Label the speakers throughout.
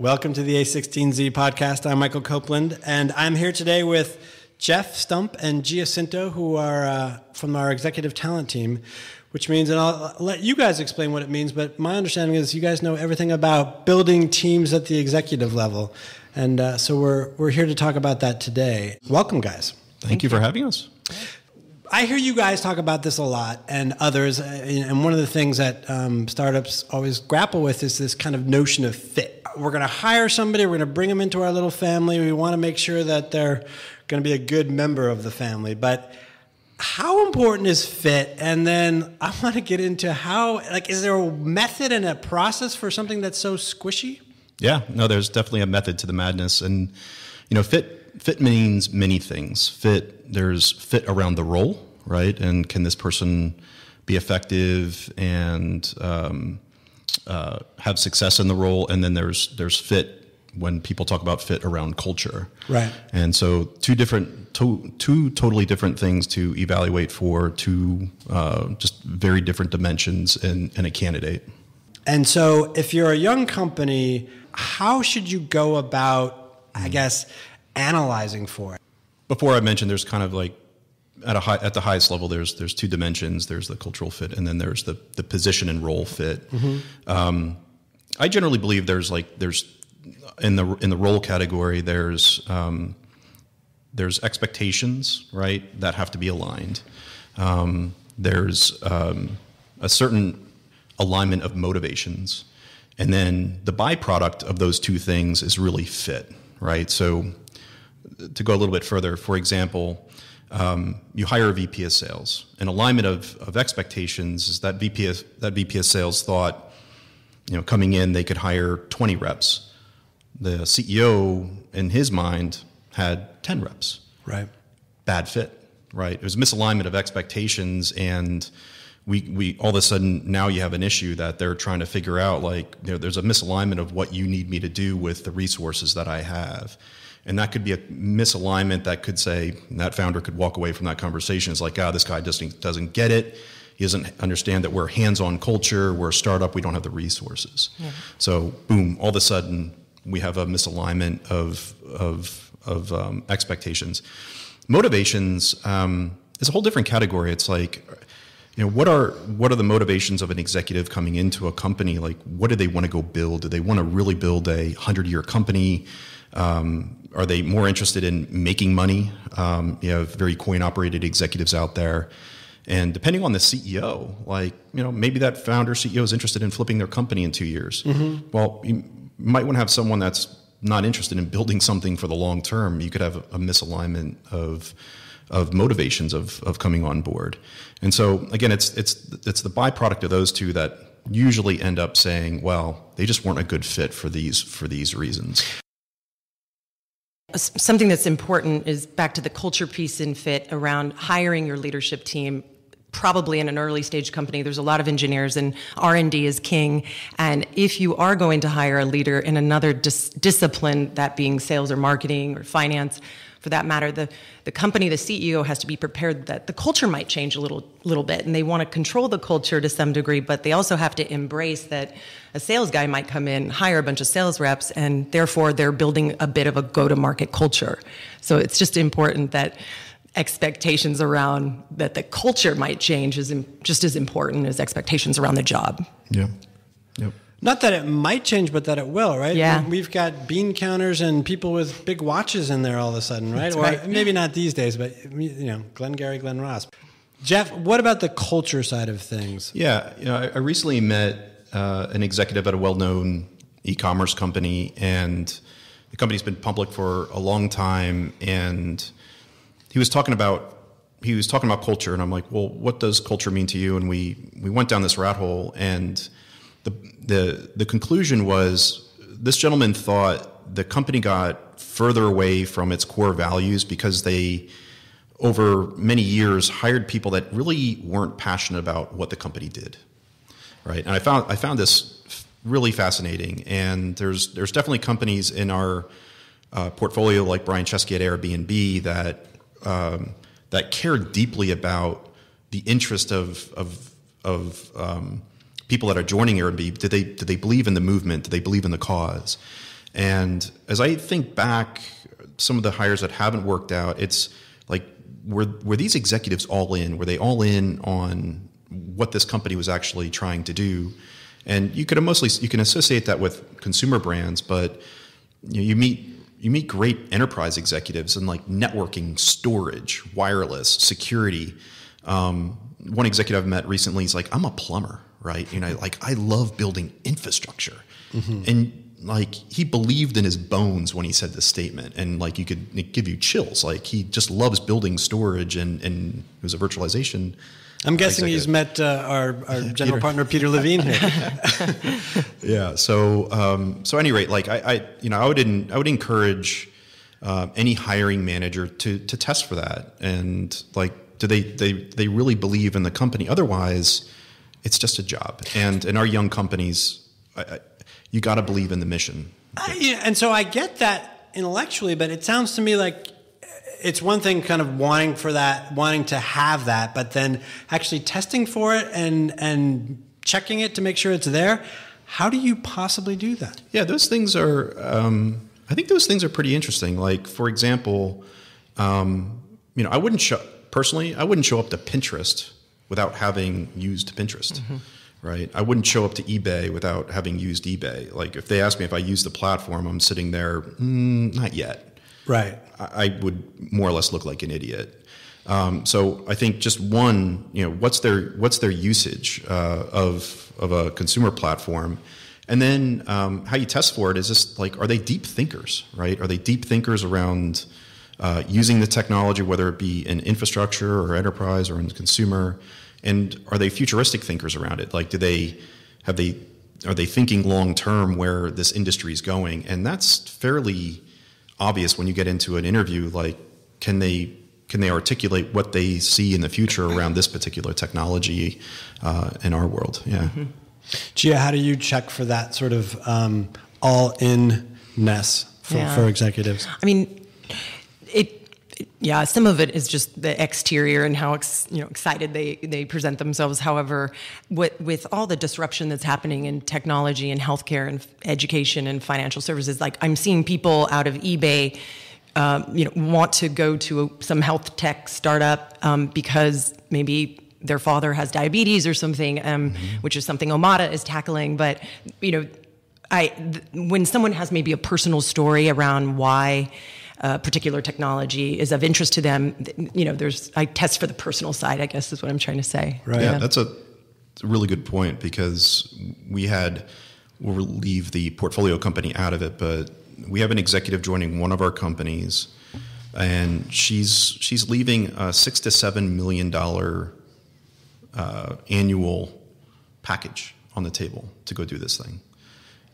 Speaker 1: Welcome to the a16z podcast. I'm Michael Copeland, and I'm here today with Jeff Stump and Gia Scinto, who are from our executive talent team, which means, and I'll let you guys explain what it means, but my understanding is you guys know everything about building teams at the executive level. And so we're here to talk about that today. Welcome, guys.
Speaker 2: Thank you for having us.
Speaker 1: I hear you guys talk about this a lot, and others, and one of the things that startups always grapple with is this kind of notion of fit. We're going to hire somebody, we're going to bring them into our little family, we want to make sure that they're going to be a good member of the family, but how important is fit? And then I want to get into is there a method and a process for something that's so squishy?
Speaker 2: Yeah, no, there's definitely a method to the madness, and fit means many things. There's fit around the role, right? And can this person be effective and have success in the role? And then there's fit when people talk about fit around culture,
Speaker 1: right? And
Speaker 2: so two totally different things to evaluate for two just very different dimensions in a candidate.
Speaker 1: And so, if you're a young company, how should you go about, I guess, analyzing for it?
Speaker 2: Before I mentioned, there's kind of like at the highest level, there's two dimensions. There's the cultural fit, and then there's the position and role fit. Mm-hmm. I generally believe there's in the role category, there's expectations, right, that have to be aligned. There's a certain alignment of motivations, and then the byproduct of those two things is really fit, right? So to go a little bit further, for example, you hire a VP of sales. An alignment of expectations is that VP of sales thought, coming in, they could hire 20 reps. The CEO, in his mind, had 10 reps.
Speaker 1: Right.
Speaker 2: Bad fit, right? It was misalignment of expectations, and we all of a sudden, now you have an issue that they're trying to figure out, there's a misalignment of what you need me to do with the resources that I have. And that could be a misalignment that could say, that founder could walk away from that conversation. It's like, this guy just doesn't get it. He doesn't understand that we're a hands-on culture. We're a startup. We don't have the resources. Yeah. So, boom, all of a sudden, we have a misalignment of expectations. Motivations is a whole different category. It's like, what are the motivations of an executive coming into a company? Like, what do they want to go build? Do they want to really build a 100-year company? Are they more interested in making money? You have very coin-operated executives out there. And depending on the CEO, maybe that founder CEO is interested in flipping their company in 2 years. Mm-hmm. Well, you might want to have someone that's not interested in building something for the long term. You could have a misalignment of motivations of coming on board. And so, again, it's the byproduct of those two that usually end up saying, well, they just weren't a good fit for these reasons.
Speaker 3: Something that's important is back to the culture piece and fit around hiring your leadership team. Probably in an early stage company, there's a lot of engineers, and R&D is king. And if you are going to hire a leader in another discipline, that being sales or marketing or finance, for that matter, the company, the CEO has to be prepared that the culture might change a little bit, and they want to control the culture to some degree, but they also have to embrace that a sales guy might come in, hire a bunch of sales reps, and therefore they're building a bit of a go-to-market culture. So it's just important that expectations around that the culture might change is just as important as expectations around the job.
Speaker 2: Yeah. Yep.
Speaker 1: Not that it might change, but that it will, right?
Speaker 3: Yeah.
Speaker 1: We've got bean counters and people with big watches in there all of a sudden, right?
Speaker 3: That's
Speaker 1: or
Speaker 3: right.
Speaker 1: Maybe not these days, but Glengarry Glen Ross. Jeff, what about the culture side of things?
Speaker 2: Yeah, I recently met an executive at a well-known e-commerce company, and the company's been public for a long time, and he was talking about culture, and I'm like, well, what does culture mean to you? And we went down this rat hole, and the conclusion was this gentleman thought the company got further away from its core values because they, over many years, hired people that really weren't passionate about what the company did, right? And I found this really fascinating. And there's definitely companies in our portfolio, like Brian Chesky at Airbnb, that care deeply about the interest of people that are joining Airbnb. Do they believe in the movement? Do they believe in the cause? And as I think back, some of the hires that haven't worked out, it's like, were these executives all in? Were they all in on what this company was actually trying to do? And you can associate that with consumer brands, but you meet great enterprise executives in like networking, storage, wireless, security. One executive I've met recently is like, I'm a plumber, right? Like I love building infrastructure. And like he believed in his bones when he said this statement, and like it give you chills. Like he just loves building storage, and it was a virtualization.
Speaker 1: I'm guessing he's met our general partner Peter Levine here.
Speaker 2: Yeah. So at any rate, like I would encourage any hiring manager to test for that, and like do they really believe in the company? Otherwise, it's just a job. And in our young companies, you got to believe in the mission.
Speaker 1: And so I get that intellectually, but it sounds to me like it's one thing kind of wanting to have that, but then actually testing for it and checking it to make sure it's there. How do you possibly do that?
Speaker 2: Yeah, those things are, I think those things are pretty interesting. Like, for example, I wouldn't show up to Pinterest without having used Pinterest. Right. I wouldn't show up to eBay without having used eBay. Like if they ask me if I use the platform, I'm sitting there, not yet.
Speaker 1: Right.
Speaker 2: I would more or less look like an idiot. So I think just one, what's their usage of a consumer platform, and then how you test for it is just like, are they deep thinkers? Right? Are they deep thinkers around using the technology, whether it be in infrastructure or enterprise or in consumer? And are they futuristic thinkers around it? Like, are they thinking long term where this industry is going? And that's fairly obvious when you get into an interview. Like, can they articulate what they see in the future around this particular technology in our world? Yeah.
Speaker 1: Gia, how do you check for that sort of all-in-ness for executives?
Speaker 3: I mean, some of it is just the exterior and how excited they present themselves. However, with all the disruption that's happening in technology and healthcare and education and financial services, like I'm seeing people out of eBay, want to go to some health tech startup because maybe their father has diabetes or something, which is something Omada is tackling. But when someone has maybe a personal story around why particular technology is of interest to them, I test for the personal side, I guess is what I'm trying to say.
Speaker 1: Right.
Speaker 2: Yeah, that's a really good point, because we'll leave the portfolio company out of it, but we have an executive joining one of our companies, and she's leaving a $6 to $7 million annual package on the table to go do this thing.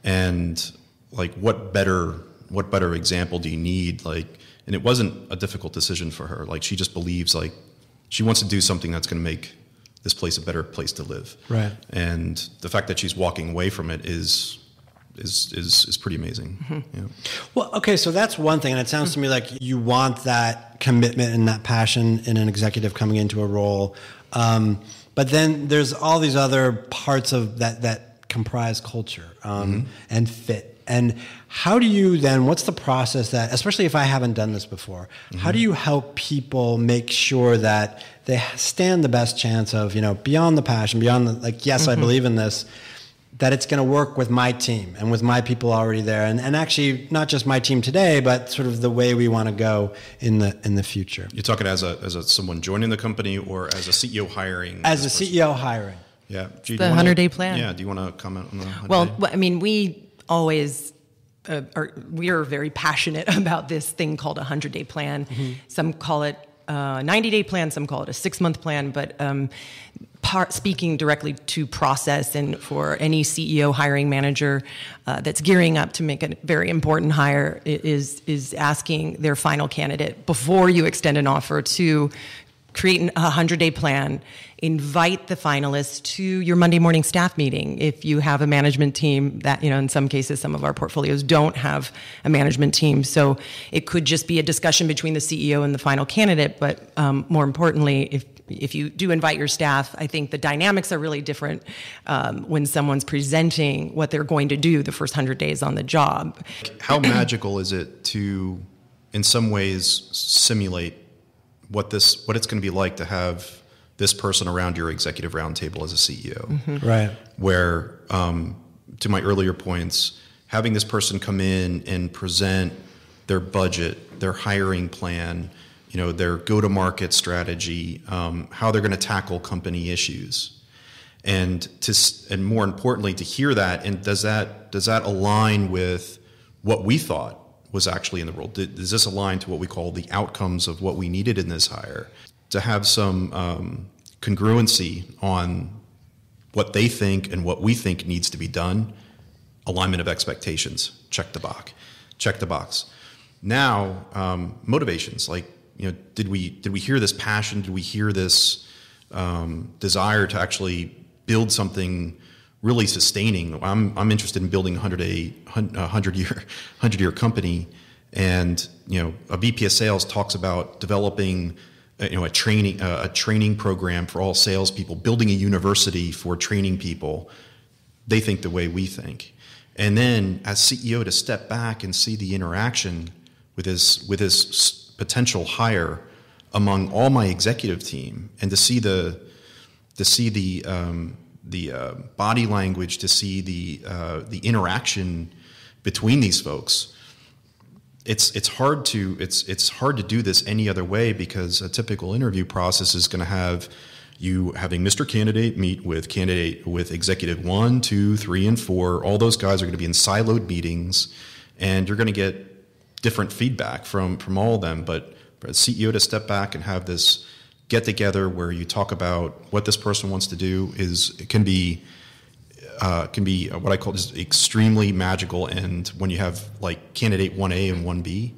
Speaker 2: And like, what better example do you need? Like, and it wasn't a difficult decision for her. Like, she just believes, like, she wants to do something that's going to make this place a better place to live.
Speaker 1: Right.
Speaker 2: And the fact that she's walking away from it is pretty amazing. Yeah.
Speaker 1: Well, okay, so that's one thing, and it sounds to me like you want that commitment and that passion in an executive coming into a role. But then there's all these other parts of that comprise culture and fit. And how do you then, what's the process that, especially if I haven't done this before, how do you help people make sure that they stand the best chance of, beyond the passion, beyond the, like, yes, I believe in this, that it's going to work with my team and with my people already there, and actually not just my team today, but sort of the way we want to go in the future.
Speaker 2: You're talking as someone joining the company, or as a CEO hiring?
Speaker 1: As a CEO hiring.
Speaker 2: Yeah.
Speaker 3: The 100-day plan.
Speaker 2: Yeah. Do you want to comment on the 100-day?
Speaker 3: Well, I mean, we always we are very passionate about this thing called a 100-day plan. Some call it a 90-day plan, some call it a 6-month plan, but speaking directly to process, and for any CEO hiring manager that's gearing up to make a very important hire, is asking their final candidate before you extend an offer to create a 100-day plan, invite the finalists to your Monday morning staff meeting. If you have a management team that, in some cases, some of our portfolios don't have a management team. So it could just be a discussion between the CEO and the final candidate. But more importantly, if you do invite your staff, I think the dynamics are really different when someone's presenting what they're going to do the first 100 days on the job.
Speaker 2: How magical is it to, in some ways, simulate what it's going to be like to have this person around your executive roundtable as a CEO?
Speaker 1: Mm-hmm. Right.
Speaker 2: Where, to my earlier points, having this person come in and present their budget, their hiring plan, their go-to-market strategy, how they're going to tackle company issues, and more importantly, to hear that, and does that align with what we thought was actually in the role? Does this align to what we call the outcomes of what we needed in this hire? To have some congruency on what they think and what we think needs to be done, alignment of expectations, check the box. Now, motivations, like, did we hear this passion? Did we hear this desire to actually build something really sustaining? I'm interested in building a 100-year company, and a VP of sales talks about developing a training program for all salespeople, building a university for training people. They think the way we think, and then as CEO to step back and see the interaction with his potential hire among all my executive team, and to see the body language, to see the interaction between these folks. It's hard to do this any other way, because a typical interview process is going to have you having Mr. Candidate meet with executive 1, 2, 3, and 4. All those guys are going to be in siloed meetings, and you're going to get different feedback from all of them. But for a CEO to step back and have this get together where you talk about what this person wants to do can be what I call just extremely magical. And when you have like candidate 1A and 1B,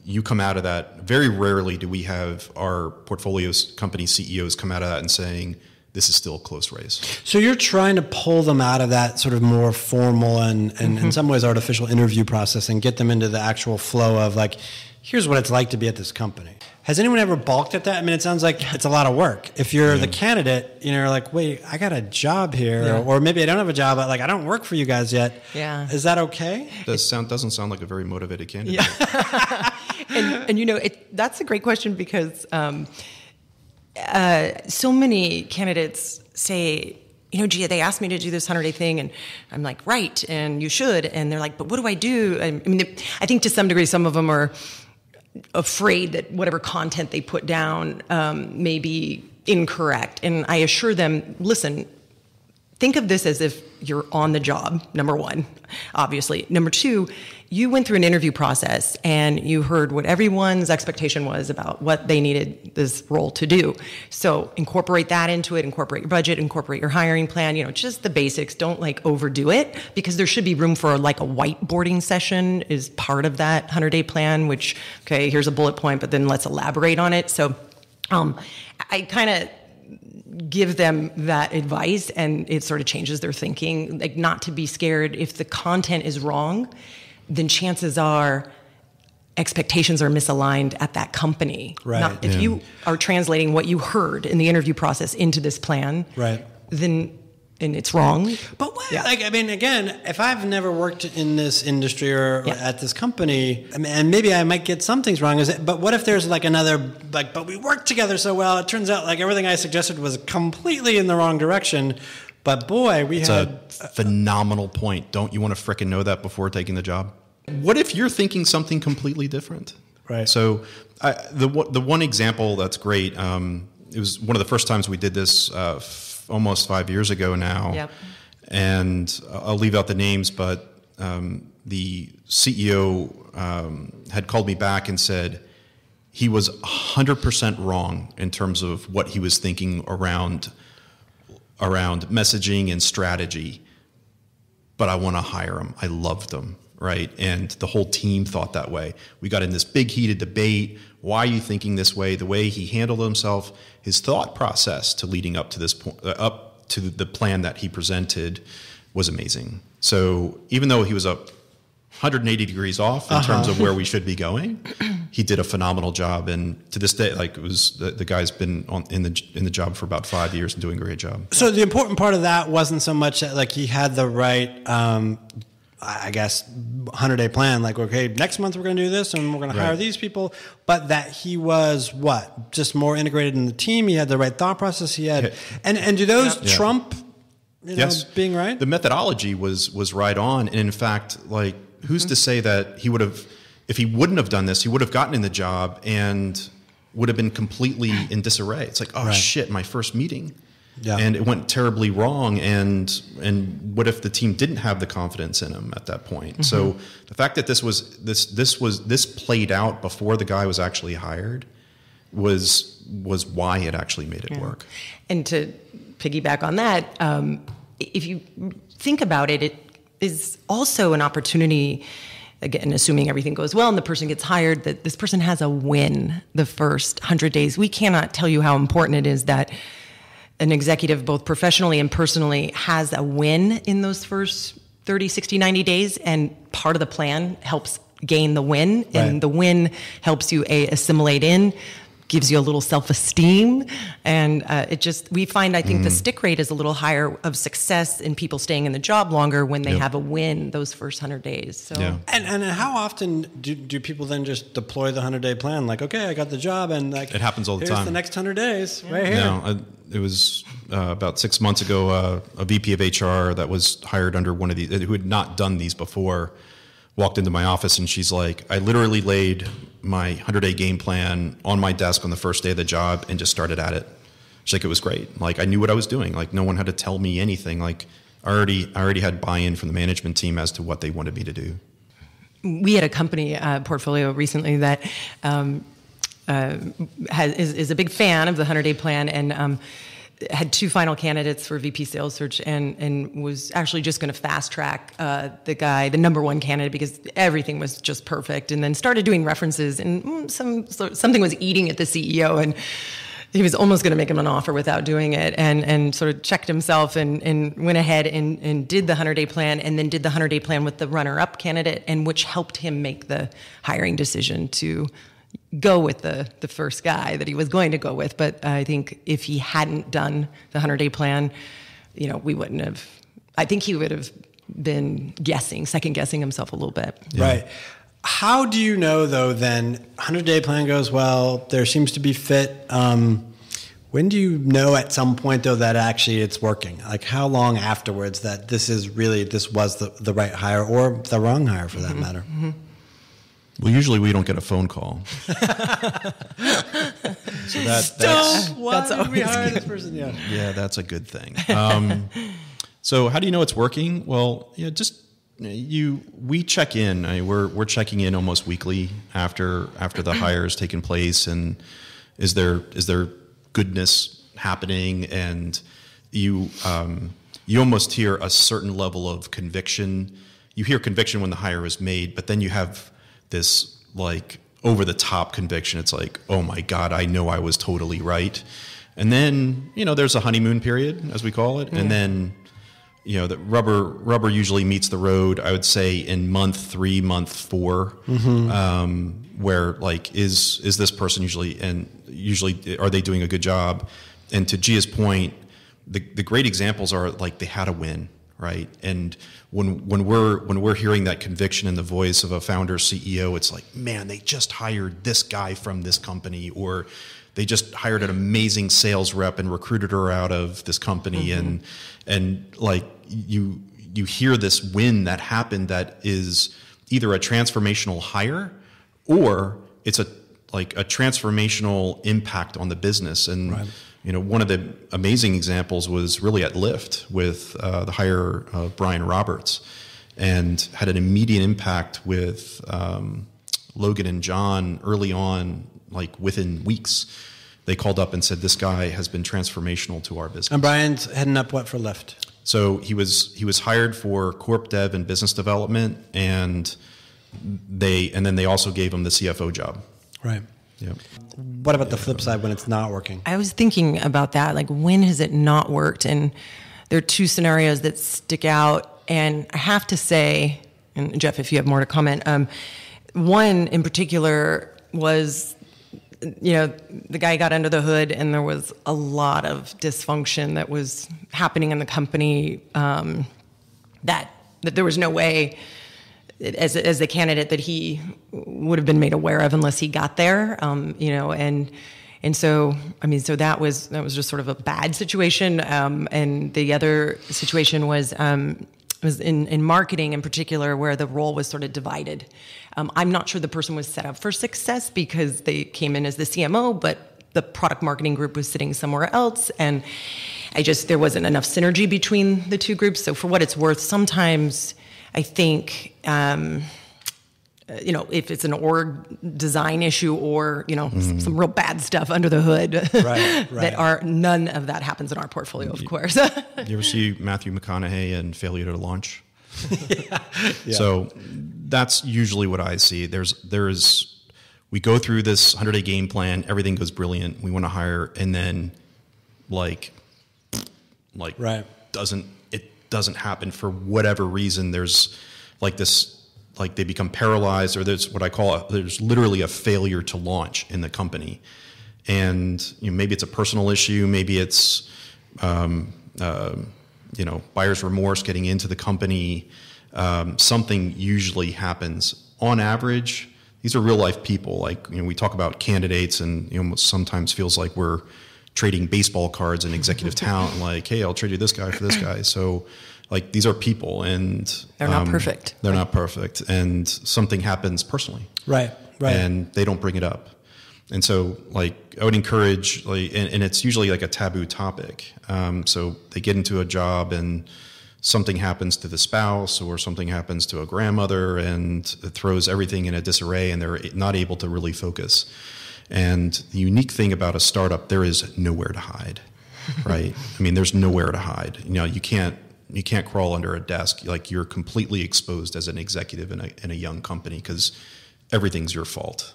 Speaker 2: you come out of that. Very rarely do we have our portfolios company CEOs come out of that and saying, this is still a close race. So
Speaker 1: you're trying to pull them out of that sort of more formal and in some ways artificial interview process and get them into the actual flow of like, here's what it's like to be at this company. Has anyone ever balked at that? I mean, it sounds like it's a lot of work. If you're the candidate, you're like, wait, I got a job here, or maybe I don't have a job, but like I don't work for you guys yet. Yeah. Is that okay?
Speaker 2: Doesn't sound like a very motivated candidate.
Speaker 3: Yeah. and that's a great question, because so many candidates say, Gia, they asked me to do this 100-day thing, and I'm like, right, and you should. And they're like, but what do I do? I mean, I think to some degree, some of them are afraid that whatever content they put down may be incorrect. And I assure them, listen, think of this as if you're on the job, number one, obviously. Number two, you went through an interview process and you heard what everyone's expectation was about what they needed this role to do. So incorporate that into it, incorporate your budget, incorporate your hiring plan, just the basics. Don't like overdo it, because there should be room for like a whiteboarding session is part of that 100-day plan, which, okay, here's a bullet point, but then let's elaborate on it. So I kind of give them that advice, and it sort of changes their thinking, like not to be scared. If the content is wrong, then chances are expectations are misaligned at that company.
Speaker 1: Right.
Speaker 3: If you are translating what you heard in the interview process into this plan,
Speaker 1: right,
Speaker 3: then and it's wrong.
Speaker 1: But again, if I've never worked in this industry or at this company, and maybe I might get some things wrong, but what if there's like another, but we worked together so well, it turns out like everything I suggested was completely in the wrong direction, but boy,
Speaker 2: it's a phenomenal point. Don't you want to frickin' know that before taking the job? What if you're thinking something completely different?
Speaker 1: Right.
Speaker 2: So the one example that's great, it was one of the first times we did this almost 5 years ago now. Yep. And I'll leave out the names, but the CEO had called me back and said he was 100% wrong in terms of what he was thinking around messaging and strategy, but I want to hire him. I loved him. right? And the whole team thought that way. We got in this big heated debate. Why are you thinking this way? The way he handled himself, his thought process to leading up to this point, up to the plan that he presented was amazing. So even though he was up 180 degrees off in terms of where we should be going, he did a phenomenal job. And to this day, like, it was the guy's been in the job for about 5 years and doing a great job.
Speaker 1: So the important part of that wasn't so much that, like, he had the right, I guess, 100-day plan. Like, okay, next month we're going to do this and we're going to hire these people. But that he was what? Just more integrated in the team. He had the right thought process. He had, and do those trump, being right?
Speaker 2: The methodology was right on. And in fact, like, who's to say that he would have, if he wouldn't have done this, he would have gotten in the job and would have been completely in disarray. It's like, oh shit, my first meeting. Yeah. And it went terribly wrong. And what if the team didn't have the confidence in him at that point? Mm-hmm. So the fact that this played out before the guy was actually hired was why it actually made it work. And
Speaker 3: to piggyback on that, if you think about it, it is also an opportunity, again, assuming everything goes well and the person gets hired, that this person has a win the first 100 days. We cannot tell you how important it is that an executive, both professionally and personally, has a win in those first 30, 60, 90 days. And part of the plan helps gain the win. And the win helps you assimilate in, gives you a little self-esteem. And we find, I think, the stick rate is a little higher of success in people staying in the job longer when they have a win those first 100 days. So,
Speaker 1: And how often do people then just deploy the 100-day plan? Like, okay, I got the job, and like,
Speaker 2: it happens all the time.
Speaker 1: Here's the next 100 days right here.
Speaker 2: No, it was about 6 months ago, a VP of HR that was hired under one of these, who had not done these before, walked into my office and she's like, I literally laid my 100-day game plan on my desk on the first day of the job and just started at it. She's like, it was great. Like, I knew what I was doing. Like, no one had to tell me anything. Like, I already had buy-in from the management team as to what they wanted me to do.
Speaker 3: We had a company portfolio recently that is a big fan of the 100-day plan and had two final candidates for VP sales search and was actually just going to fast track the number one candidate, because everything was just perfect, and then started doing references, and something was eating at the CEO, and he was almost going to make him an offer without doing it, and sort of checked himself and went ahead and did the 100-day plan, and then did the 100-day plan with the runner-up candidate, and which helped him make the hiring decision to go with the first guy that he was going to go with. But I think if he hadn't done the 100-day plan, we wouldn't have. I think he would have been second guessing himself a little bit.
Speaker 1: Yeah. Right. How do you know, though, then 100-day plan goes well, there seems to be fit. When do you know at some point, though, that actually it's working? Like, how long afterwards that this was the right hire, or the wrong hire for that matter? Mm-hmm.
Speaker 2: Well, usually we don't get a phone call. So
Speaker 3: that's always good.
Speaker 1: This person?
Speaker 2: Yeah, that's a good thing. So how do you know it's working? Well, we check in. We're checking in almost weekly after the hire has taken place, and is there goodness happening? And you almost hear a certain level of conviction. You hear conviction when the hire is made, but then you have this like over the top conviction. It's like, oh my God, I know I was totally right. And then, there's a honeymoon period, as we call it. And then, the rubber usually meets the road, I would say, in month 3, month 4, where like, is this person usually are they doing a good job? And to Gia's point, the great examples are like, they had a win. Right. And when we're hearing that conviction in the voice of a founder CEO, it's like, man, they just hired this guy from this company, or they just hired an amazing sales rep and recruited her out of this company. And like you hear this win that happened that is either a transformational hire or it's a transformational impact on the business. And right. One of the amazing examples was really at Lyft with the hire of Brian Roberts, and had an immediate impact with Logan and John early on, like within weeks. They called up and said, this guy has been transformational to our business.
Speaker 1: And Brian's heading up what for Lyft?
Speaker 2: So he was hired for corp dev and business development, and then they also gave him the CFO job.
Speaker 1: Right.
Speaker 2: Yeah.
Speaker 1: What about the flip side when it's not working?
Speaker 3: I was thinking about that. Like, when has it not worked? And there are two scenarios that stick out. And I have to say, and Jeff, if you have more to comment, one in particular was, the guy got under the hood and there was a lot of dysfunction that was happening in the company, that there was no way as a candidate that he would have been made aware of unless he got there, and so so that was just sort of a bad situation, and the other situation was in marketing in particular, where the role was sort of divided. I'm not sure the person was set up for success because they came in as the CMO, but the product marketing group was sitting somewhere else, and there wasn't enough synergy between the two groups. So for what it's worth, sometimes I think, if it's an org design issue or, some real bad stuff under the hood, right. None of that happens in our portfolio, of course.
Speaker 2: You ever see Matthew McConaughey in Failure to Launch?
Speaker 1: Yeah.
Speaker 2: So that's usually what I see. We go through this 100-day game plan, everything goes brilliant, we want to hire, and then right. It doesn't happen for whatever reason. There's they become paralyzed, or there's what I call there's literally a failure to launch in the company. And maybe it's a personal issue, maybe it's buyer's remorse getting into the company. Something usually happens. On average, these are real life people. We talk about candidates, and sometimes feels like we're trading baseball cards and executive talent. Like, hey, I'll trade you this guy for this guy. So, these are people, and
Speaker 3: they're not perfect.
Speaker 2: They're not perfect, and something happens personally.
Speaker 1: Right.
Speaker 2: And they don't bring it up. And so, I would encourage, and it's usually a taboo topic. So they get into a job and something happens to the spouse or something happens to a grandmother, and it throws everything in a disarray, and they're not able to really focus. And the unique thing about a startup, there is nowhere to hide, right? There's nowhere to hide. You can't crawl under a desk. You're completely exposed as an executive in a young company because everything's your fault.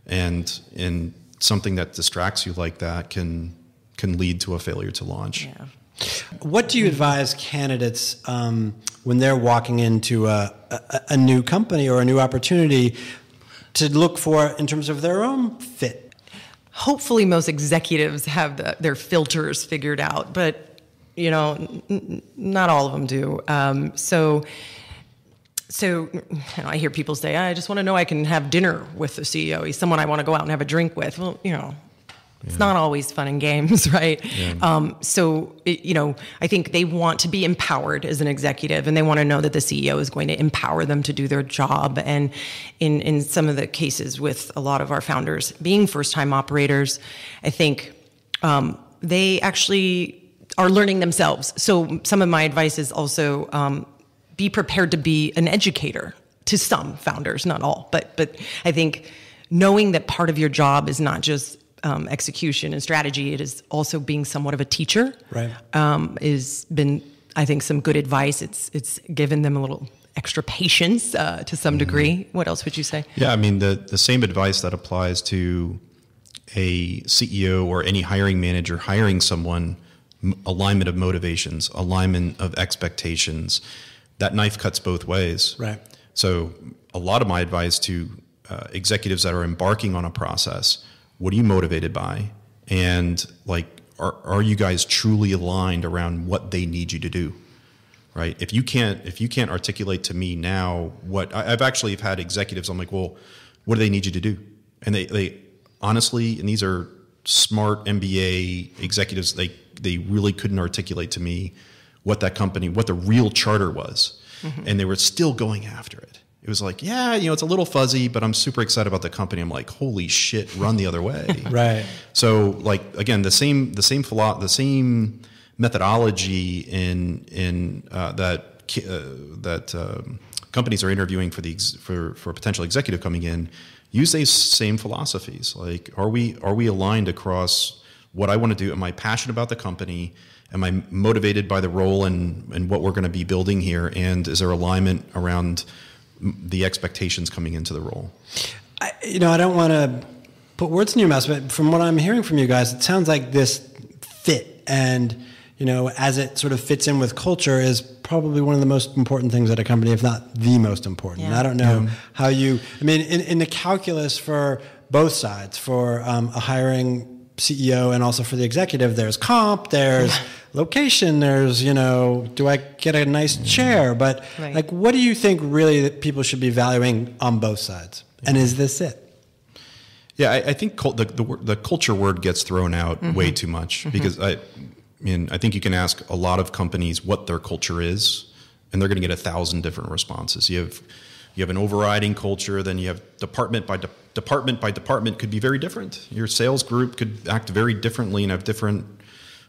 Speaker 2: And something that distracts you like that can lead to a failure to launch.
Speaker 3: Yeah.
Speaker 1: What do you advise candidates when they're walking into a new company or a new opportunity to look for in terms of their own fit?
Speaker 3: Hopefully most executives have their filters figured out, but not all of them do. So I hear people say, I just want to know I can have dinner with the CEO. He's someone I want to go out and have a drink with. Well, it's not always fun and games, right? Yeah. I think they want to be empowered as an executive, and they want to know that the CEO is going to empower them to do their job. And in some of the cases with a lot of our founders being first-time operators, I think they actually are learning themselves. So some of my advice is also be prepared to be an educator to some founders, not all. But I think knowing that part of your job is not just execution and strategy, it is also being somewhat of a teacher.
Speaker 1: Right.
Speaker 3: Has been, I think, some good advice. It's given them a little extra patience to some degree. What else would you say?
Speaker 2: Yeah, the same advice that applies to a CEO or any hiring manager hiring someone. Alignment of motivations, alignment of expectations. That knife cuts both ways.
Speaker 1: Right.
Speaker 2: So a lot of my advice to executives that are embarking on a process, what are you motivated by? And are you guys truly aligned around what they need you to do? Right. If you can't articulate to me now what I've actually had executives, I'm like, well, what do they need you to do? And they honestly, and these are smart MBA executives, they really couldn't articulate to me what the real charter was. Mm-hmm. And they were still going after it. It was like, it's a little fuzzy, but I'm super excited about the company. I'm like, holy shit, run the other way.
Speaker 1: Right.
Speaker 2: So again, the same methodology in that companies are interviewing for a potential executive coming in, use these same philosophies. Are we aligned across what I want to do? Am I passionate about the company? Am I motivated by the role and what we're going to be building here? And is there alignment around the expectations coming into the role?
Speaker 1: I don't want to put words in your mouth, but from what I'm hearing from you guys, it sounds like this fit and, as it sort of fits in with culture is probably one of the most important things at a company, if not the most important.
Speaker 3: Yeah.
Speaker 1: And I don't know how in the calculus for both sides, for a hiring CEO and also for the executive, there's comp, there's location, there's, do I get a nice chair? But what do you think really that people should be valuing on both sides? And is this it?
Speaker 2: Yeah, I think the culture word gets thrown out way too much because I think you can ask a lot of companies what their culture is, and they're going to get 1,000 different responses. You have an overriding culture, then you have department by department could be very different. Your sales group could act very differently and have different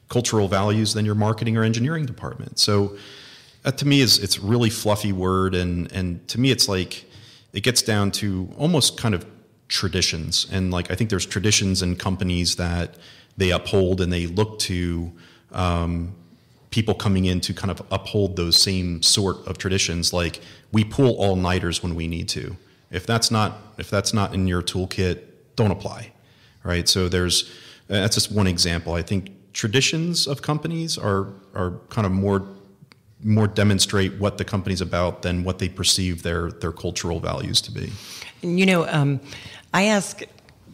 Speaker 2: cultural values than your marketing or engineering department. So that to me it's a really fluffy word, and to me it's like it gets down to almost kind of traditions. And I think there's traditions in companies that they uphold, and they look to people coming in to kind of uphold those same sort of traditions. Like, we pull all-nighters when we need to. If that's not in your toolkit, don't apply, right? So that's just one example. I think traditions of companies are kind of more demonstrate what the company's about than what they perceive their cultural values to be.
Speaker 3: I ask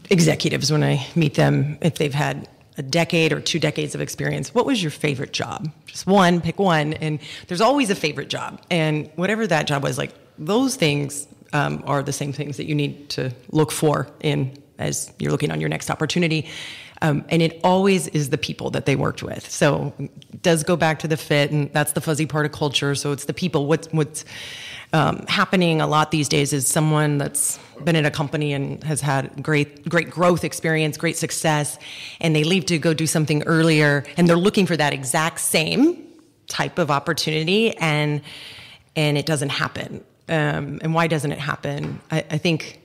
Speaker 3: executives when I meet them if they've had a decade or 2 decades of experience, what was your favorite job? Just one, pick one. And there's always a favorite job. And whatever that job was, those things are the same things that you need to look for as you're looking on your next opportunity. And it always is the people that they worked with. So it does go back to the fit, and that's the fuzzy part of culture. So it's the people. What's happening a lot these days is someone that's been at a company and has had great growth experience, great success, and they leave to go do something earlier, and they're looking for that exact same type of opportunity, and it doesn't happen. And why doesn't it happen? I think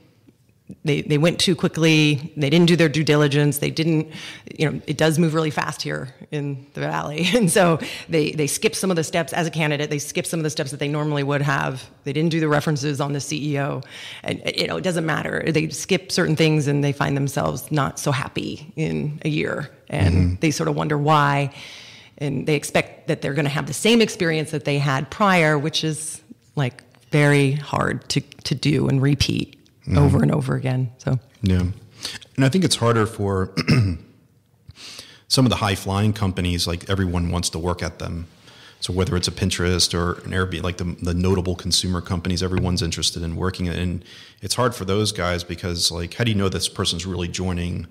Speaker 3: they went too quickly. They didn't do their due diligence. They didn't, it does move really fast here in the Valley. And so they skip some of the steps as a candidate. They skip some of the steps that they normally would have. They didn't do the references on the CEO. And, it doesn't matter. They skip certain things and they find themselves not so happy in a year. And they sort of wonder why. And they expect that they're going to have the same experience that they had prior, which is very hard to do and repeat over and over again. So
Speaker 2: yeah, and I think it's harder for some of the high-flying companies. Everyone wants to work at them. So whether it's a Pinterest or an Airbnb, the notable consumer companies, everyone's interested in working. And it's hard for those guys because how do you know this person's really joining?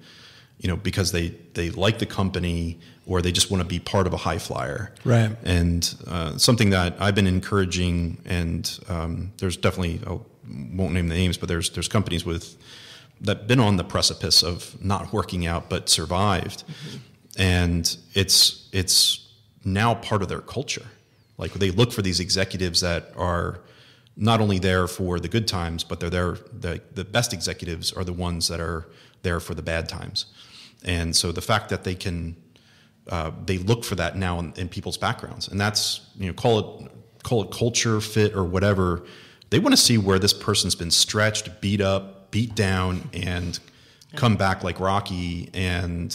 Speaker 2: Because they like the company or they just want to be part of a high flyer.
Speaker 1: Right.
Speaker 2: And something that I've been encouraging, and there's definitely, I won't name the names, but there's companies that been on the precipice of not working out but survived. And it's now part of their culture. They look for these executives that are not only there for the good times, but they're there. The best executives are the ones that are there for the bad times. And so the fact that they look for that now in people's backgrounds, and that's, call it culture fit or whatever. They want to see where this person's been stretched, beat up, beat down, and come back like Rocky and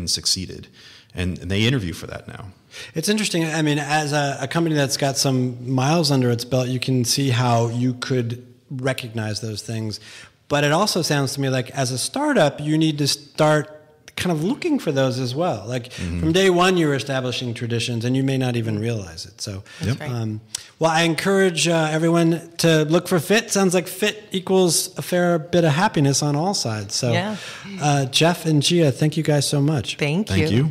Speaker 2: succeeded. And they interview for that now.
Speaker 1: It's interesting. I mean, as a company that's got some miles under its belt, you can see how you could recognize those things. But it also sounds to me like as a startup, you need to start kind of looking for those as well. From day one, you're establishing traditions, and you may not even realize it. So, well, I encourage everyone to look for fit. Sounds like fit equals a fair bit of happiness on all sides. So, Jeff and Gia, thank you guys so much.
Speaker 3: Thank
Speaker 2: you.